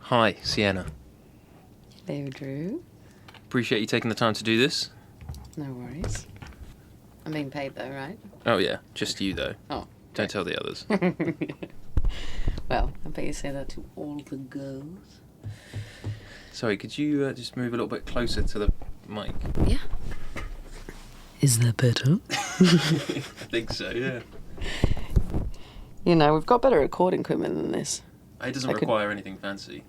Hi, Sienna. Hello, Drew. Appreciate you taking the time to do this. No worries. I'm being paid though, right? Oh yeah, just you though. Oh. Don't tell the others. Well, I bet you say that to all the girls. Sorry, could you just move a little bit closer to the mic? Yeah. Is that better? I think so, yeah. You know, we've got better recording equipment than this. It doesn't require anything fancy.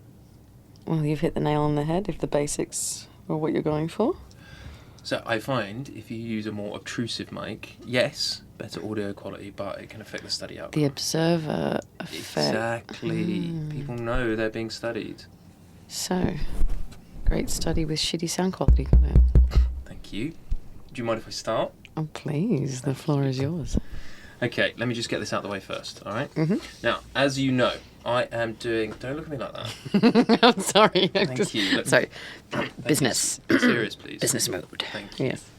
Well, you've hit the nail on the head if the basics are what you're going for. So I find if you use a more obtrusive mic, yes, better audio quality, but it can affect the study outcome. The observer effect. Exactly. People know they're being studied. So, great study with shitty sound quality, got it? Thank you. Do you mind if I start? Oh, please. The floor is yours. Okay, let me just get this out of the way first, all right? Mm-hmm. Now, as you know, I am doing... Don't look at me like that. I'm sorry. Thank you. Sorry. Business. Be serious, please. Business mode. Thank you. Yes.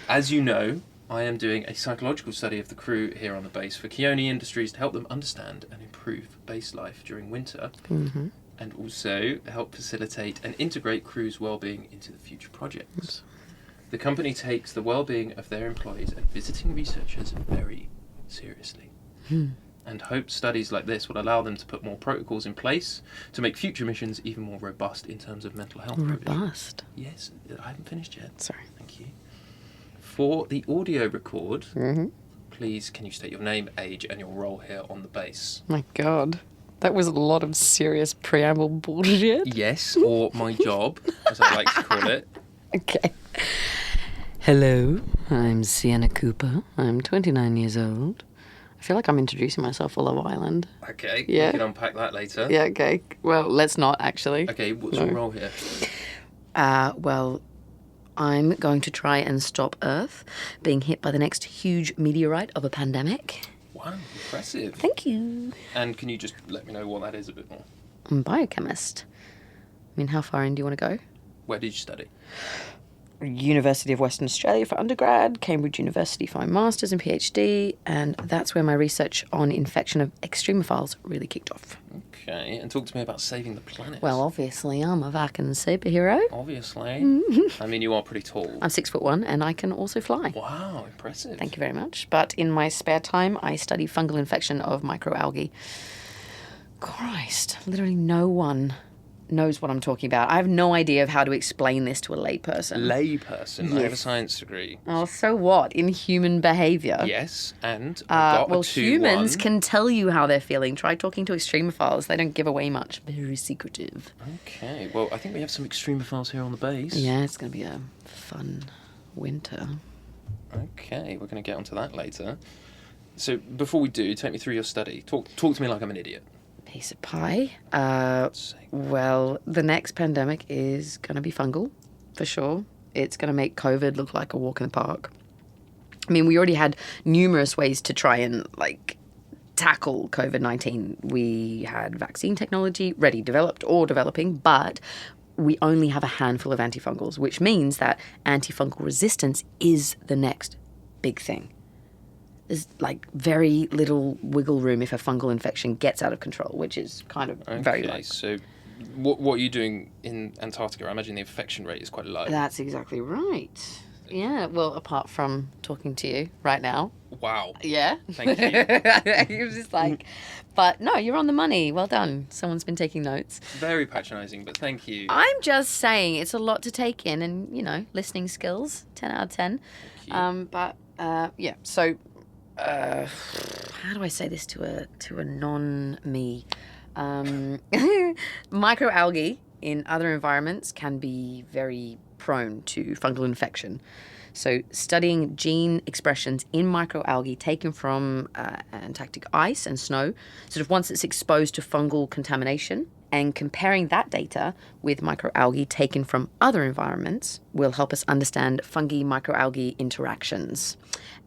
As you know, I am doing a psychological study of the crew here on the base for Keone Industries to help them understand and improve base life during winter, Mm-hmm. and also help facilitate and integrate crew's well-being into the future projects. The company takes the well-being of their employees and visiting researchers very seriously, and hopes studies like this will allow them to put more protocols in place to make future missions even more robust in terms of mental health provision. Robust. Yes, I haven't finished yet. Sorry. Thank you. For the audio record, Mm-hmm. please can you state your name, age, and your role here on the base? My God. That was a lot of serious preamble bullshit. Yes, or my job, as I like to call it. Okay. Hello, I'm Sienna Cooper. I'm 29 years old. I feel like I'm introducing myself for Love Island. Okay, Yeah. we can unpack that later. Yeah, okay. Well, let's not, actually. Okay, what's No. your role here? Well, I'm going to try and stop Earth being hit by the next huge meteorite of a pandemic. Wow, impressive. Thank you. And can you just let me know what that is a bit more? I'm a biochemist. I mean, how far in do you want to go? Where did you study? University of Western Australia for undergrad, Cambridge University for my master's and PhD, and that's where my research on infection of extremophiles really kicked off. Okay, and talk to me about saving the planet. Well, obviously, I'm a Vacan superhero. Obviously. I mean, you are pretty tall. I'm 6'1" and I can also fly. Wow, impressive. Thank you very much. But in my spare time, I study fungal infection of microalgae. Christ, literally no one knows what I'm talking about. I have no idea of how to explain this to a layperson. Layperson. I have a Yes. science degree. Oh, so what? In human behaviour? Yes, and I got Well, a 2-1. humans can tell you how they're feeling. Try talking to extremophiles. They don't give away much. Very secretive. Okay, well, I think we have some extremophiles here on the base. Yeah, it's going to be a fun winter. Okay, we're going to get onto that later. So, before we do, take me through your study. Talk to me like I'm an idiot. Piece of pie. God's sake. Well, the next pandemic is going to be fungal, for sure. It's going to make COVID look like a walk in the park. I mean, we already had numerous ways to try and, tackle COVID-19. We had vaccine technology ready, developed, or developing, but we only have a handful of antifungals, which means that antifungal resistance is the next big thing. There's very little wiggle room if a fungal infection gets out of control, which is kind of very low. Okay, so what are you doing in Antarctica? I imagine the infection rate is quite low. That's exactly right. Yeah, well, apart from talking to you right now. Wow. Yeah. Thank you. You're just but no, you're on the money. Well done. Someone's been taking notes. Very patronising, but thank you. I'm just saying it's a lot to take in and, listening skills, 10 out of 10. Yeah, so... how do I say this to a non-me? Microalgae in other environments can be very prone to fungal infection. So studying gene expressions in microalgae taken from Antarctic ice and snow, sort of once it's exposed to fungal contamination, and comparing that data with microalgae taken from other environments will help us understand fungi-microalgae interactions.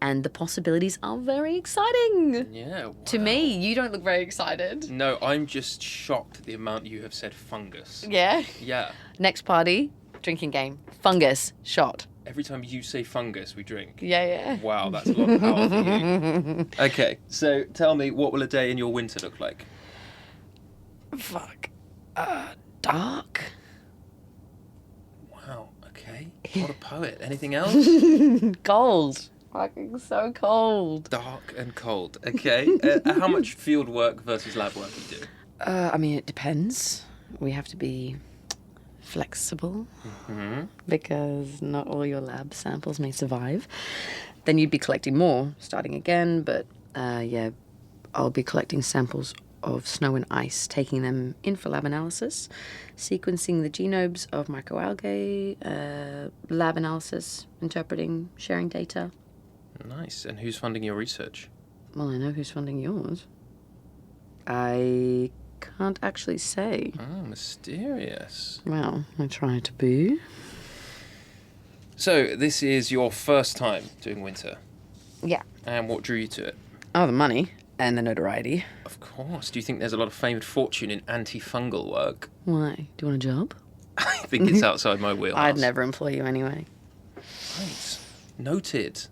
And the possibilities are very exciting. Yeah, wow. To me, you don't look very excited. No, I'm just shocked at the amount you have said fungus. Yeah. Yeah. Next party, drinking game. Fungus shot. Every time you say fungus, we drink. Yeah. Wow, that's a lot of power for you. Okay, so tell me, what will a day in your winter look like? Fuck. Dark. Wow. Okay. What a poet. Anything else? Cold. Fucking so cold. Dark and cold. Okay. How much field work versus lab work you do? I mean, it depends. We have to be flexible because not all your lab samples may survive. Then you'd be collecting more, starting again. But yeah, I'll be collecting samples of snow and ice, taking them in for lab analysis, sequencing the genomes of microalgae, lab analysis, interpreting, sharing data. Nice. And who's funding your research? Well, I know who's funding yours. I can't actually say. Oh, mysterious. Well, I try to be. So, this is your first time doing winter. Yeah. And what drew you to it? Oh, the money and the notoriety. Of course. Do you think there's a lot of fame and fortune in antifungal work? Why? Do you want a job? I think it's outside my wheelhouse. I'd never employ you anyway. Right. Noted.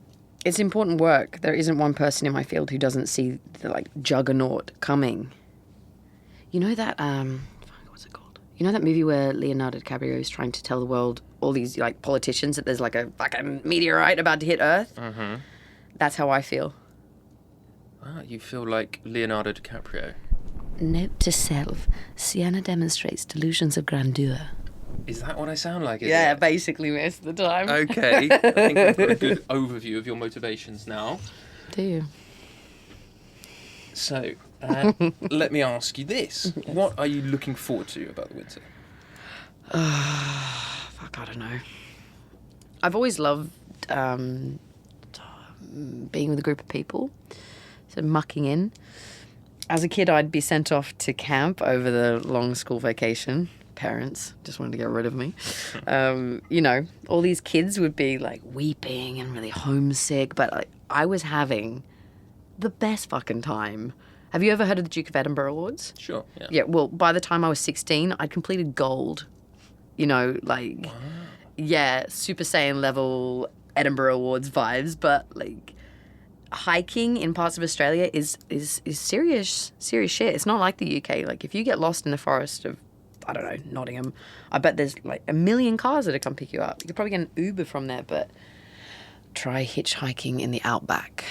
It's important work. There isn't one person in my field who doesn't see the juggernaut coming. You know that what's it called? You know that movie where Leonardo DiCaprio is trying to tell the world, all these politicians, that there's a fucking meteorite about to hit Earth? Mm-hmm. That's how I feel. Ah, you feel like Leonardo DiCaprio. Note to self: Sienna demonstrates delusions of grandeur. Is that what I sound like? Is Yeah, it? basically most of the time. Okay. I think I've got a good overview of your motivations now. Do you? So, let me ask you this. Yes. What are you looking forward to about the winter? Fuck, I don't know. I've always loved being with a group of people, so mucking in. As a kid, I'd be sent off to camp over the long school vacation. Parents just wanted to get rid of me. All these kids would be weeping and really homesick, but I was having the best fucking time. Have you ever heard of the Duke of Edinburgh Awards? Sure, yeah. Yeah, well, by the time I was 16, I'd completed gold. Wow. Yeah, Super Saiyan level Edinburgh Awards vibes, but hiking in parts of Australia is serious shit. It's not like the UK. If you get lost in the forest of, I don't know, Nottingham, I bet there's a million cars that'll come pick you up. You could probably get an Uber from there, but try hitchhiking in the outback.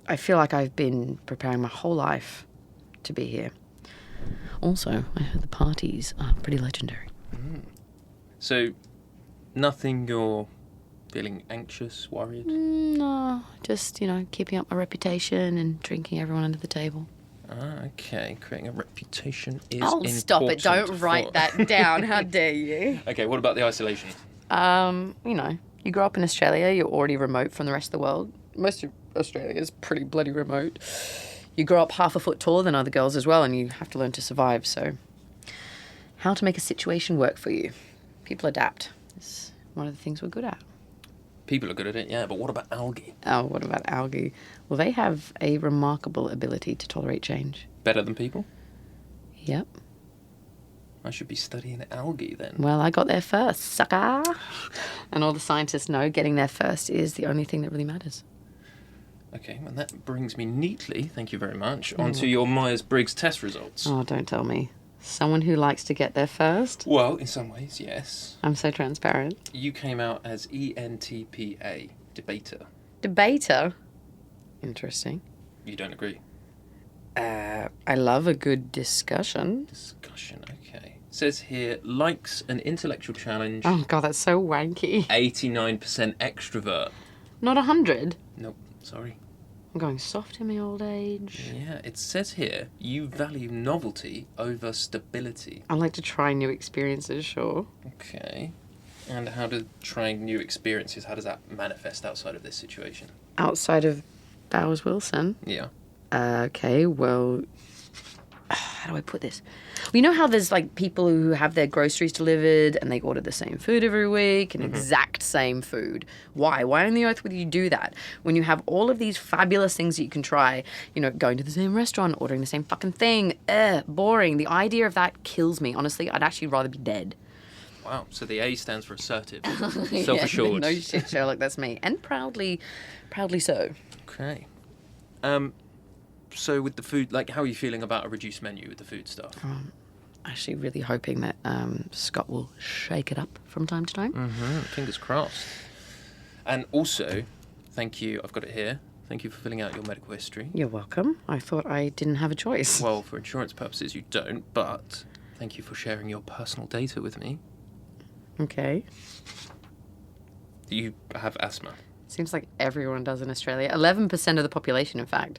I feel like I've been preparing my whole life to be here. Also, I heard the parties are pretty legendary. So, nothing you're feeling anxious, worried? No, just, keeping up my reputation and drinking everyone under the table. Okay, creating a reputation is important. Oh, stop it. Don't write that down. How dare you? Okay, what about the isolation? You grow up in Australia, you're already remote from the rest of the world. Most of Australia is pretty bloody remote. You grow up half a foot taller than other girls as well, and you have to learn to survive. So, how to make a situation work for you? People adapt. It's one of the things we're good at. People are good at it, yeah, but what about algae? Oh, what about algae? Well, they have a remarkable ability to tolerate change. Better than people? Yep. I should be studying algae then. Well, I got there first, sucker. And all the scientists know getting there first is the only thing that really matters. Okay, well, that brings me neatly, thank you very much, onto your Myers-Briggs test results. Oh, don't tell me. Someone who likes to get there first? Well, in some ways, yes. I'm so transparent. You came out as ENTPA, debater. Debater? Interesting. You don't agree? I love a good discussion. Discussion, okay. It says here, likes an intellectual challenge. Oh, God, that's so wanky. 89% extrovert. Not 100? Nope, sorry. I'm going soft in my old age. Yeah, it says here, you value novelty over stability. I like to try new experiences, sure. Okay. And how do trying new experiences, how does that manifest outside of this situation? Outside of Bowers Wilson? Yeah. Okay, well, how do I put this? Well, you know how there's people who have their groceries delivered and they order the same food every week, an exact same food. Why? Why on the earth would you do that? When you have all of these fabulous things that you can try, going to the same restaurant, ordering the same fucking thing. Boring. The idea of that kills me. Honestly, I'd actually rather be dead. Wow, so the A stands for assertive. Self-assured. No shit, Sherlock, that's me. And proudly so. Okay. So with the food, how are you feeling about a reduced menu with the food stuff? actually really hoping that Scott will shake it up from time to time. Fingers crossed. And also, thank you, I've got it here. Thank you for filling out your medical history. You're welcome. I thought I didn't have a choice. Well, for insurance purposes, you don't, but thank you for sharing your personal data with me. Okay. You have asthma. Seems like everyone does in Australia. 11% of the population, in fact.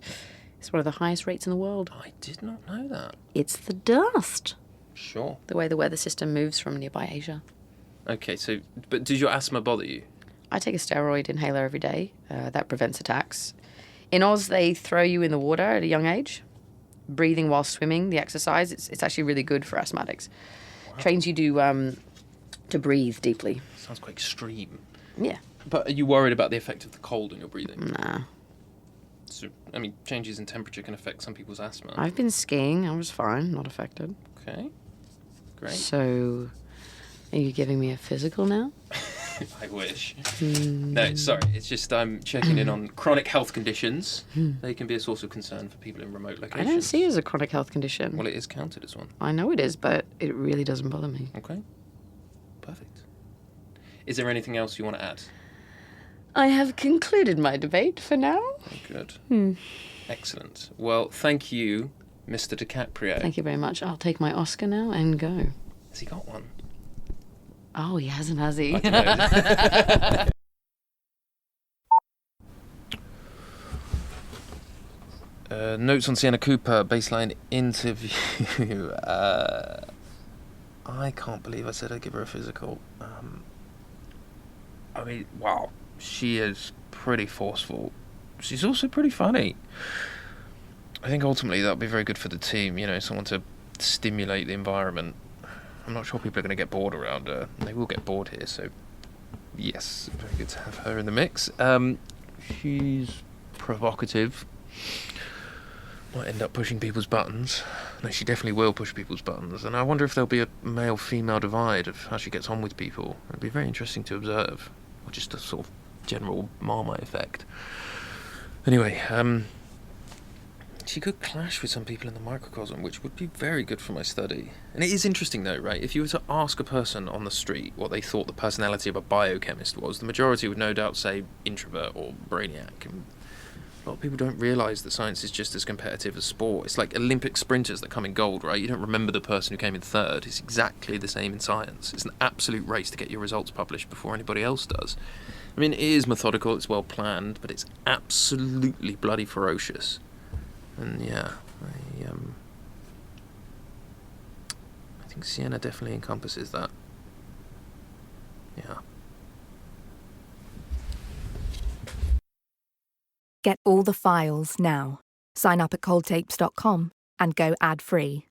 It's one of the highest rates in the world. I did not know that. It's the dust. Sure. The way the weather system moves from nearby Asia. Okay, so, but does your asthma bother you? I take a steroid inhaler every day. That prevents attacks. In Oz, they throw you in the water at a young age. Breathing while swimming, the exercise, it's actually really good for asthmatics. Wow. Trains you to breathe deeply. Sounds quite extreme. Yeah. But are you worried about the effect of the cold on your breathing? Nah. So, I mean, changes in temperature can affect some people's asthma. I've been skiing. I was fine, not affected. Okay. Great. So, are you giving me a physical now? I wish. No, sorry. It's just I'm checking in on chronic health conditions. They can be a source of concern for people in remote locations. I don't see it as a chronic health condition. Well, it is counted as one. I know it is, but it really doesn't bother me. Okay. Perfect. Is there anything else you want to add? I have concluded my debate for now. Good. Excellent. Well, thank you, Mr. DiCaprio. Thank you very much. I'll take my Oscar now and go. Has he got one? Oh, he hasn't, has he? I don't know. Notes on Sienna Cooper, baseline interview. I can't believe I said I'd give her a physical. I mean, wow. She is pretty forceful. She's also pretty funny. I think ultimately that would be very good for the team, you know, someone to stimulate the environment. I'm not sure people are going to get bored around her. They will get bored here, so yes, very good to have her in the mix. She's provocative. Might end up pushing people's buttons. No, she definitely will push people's buttons. And I wonder if there'll be a male-female divide of how she gets on with people. It'd be very interesting to observe. Or just a sort of general Marmite effect. Anyway, she could clash with some people in the microcosm, which would be very good for my study. And it is interesting, though, right? If you were to ask a person on the street what they thought the personality of a biochemist was, the majority would no doubt say introvert or brainiac. And a lot of people don't realise that science is just as competitive as sport. It's like Olympic sprinters that come in gold, right? You don't remember the person who came in third. It's exactly the same in science. It's an absolute race to get your results published before anybody else does. I mean, it is methodical, it's well planned, but it's absolutely bloody ferocious. And yeah, I think Sienna definitely encompasses that. Yeah. Get all the files now. Sign up at coldtapes.com and go ad-free.